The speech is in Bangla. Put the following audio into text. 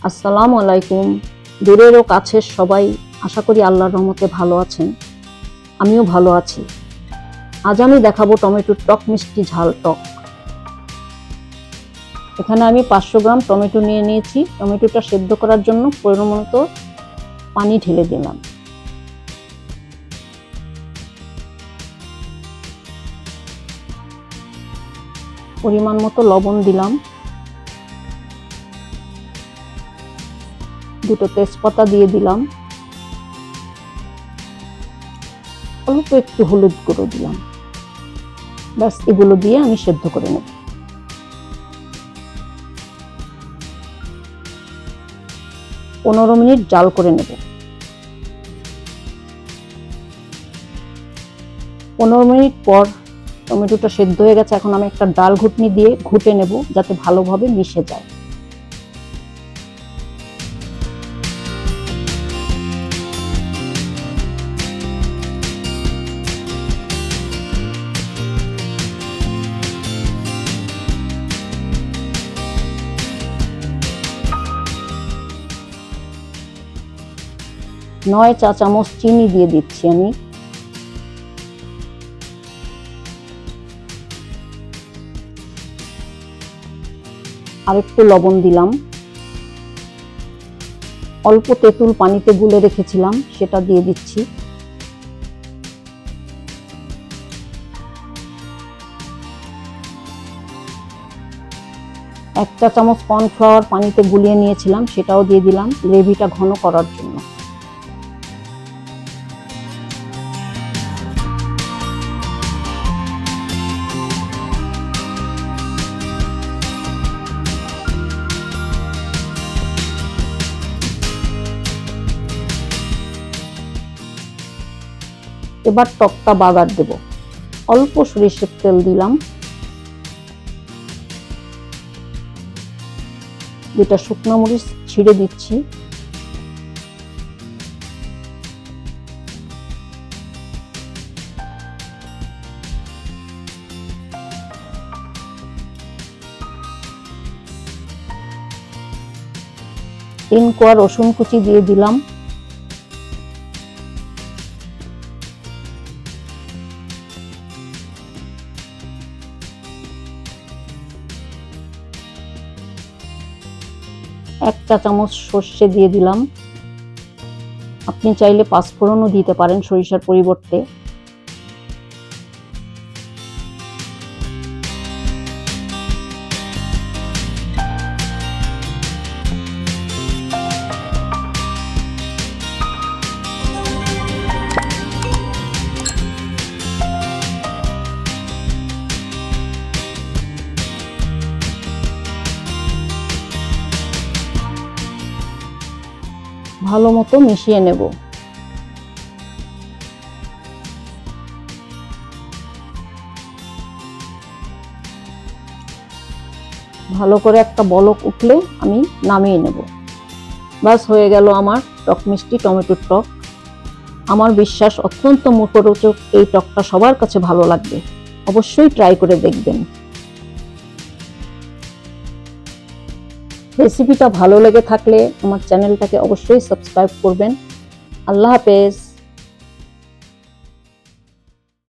আসসালামু আলাইকুম। দূরের ও কাছের সবাই আশা করি আল্লাহর রহমতে ভালো আছেন। আমিও ভালো আছি। আজ আমি দেখাবো টমেটোর টক মিষ্টি ঝাল টক। এখানে আমি 500 গ্রাম টমেটো নিয়ে নিয়েছি। টমেটোটা সেদ্ধ করার জন্য পরিমাণ মতো পানি ঢেলে দিলাম। পরিমাণ মতো লবণ দিলাম। দুটো তেজপাতা দিয়ে দিলাম। অল্প একটু হলুদ গুঁড়ো দিলাম। ব্যাস এগুলো দিয়ে আমি সেদ্ধ করে নেব। পনেরো মিনিট জাল করে নেব। 15 মিনিট পর টমেটোটা সেদ্ধ হয়ে গেছে। এখন আমি একটা ডাল ঘুটনি দিয়ে ঘুটে নেব যাতে ভালোভাবে মিশে যায়। নয় চা চামচ চিনি দিয়ে দিচ্ছি আমি। আর একটু লবণ দিলাম। অল্প তেঁতুল পানিতে গুলে রেখেছিলাম সেটা দিয়ে দিচ্ছি। এক চা চামচ কর্নফ্লাওয়ার পানিতে গুলিয়ে নিয়েছিলাম সেটাও দিয়ে দিলাম গ্রেভিটা ঘন করার জন্য। এবার টকটা বাগার দেব। অল্প সরিষার তেল দিলাম। দুটা শুকনো মরিচ ছিঁড়ে দিচ্ছি। তিন কোয়া রসুন কুচি দিয়ে দিলাম। এক চা চামচ সর্ষে দিয়ে দিলাম। আপনি চাইলে পাঁচফোড়নও দিতে পারেন সরিষার পরিবর্তে। ভালো মতো মিশিয়ে নেব। ভালো করে একটা বলক উঠলে আমি নামিয়ে নেব। বাস হয়ে গেল আমার টক মিষ্টি টমেটোর টক। আমার বিশ্বাস অত্যন্ত মুখরোচক এই টকটা সবার কাছে ভালো লাগবে। অবশ্যই ট্রাই করে দেখবেন। রেসিপিটা ভালো লেগে থাকলে আমার চ্যানেলটাকে অবশ্যই সাবস্ক্রাইব করবেন। আল্লাহ হাফেজ।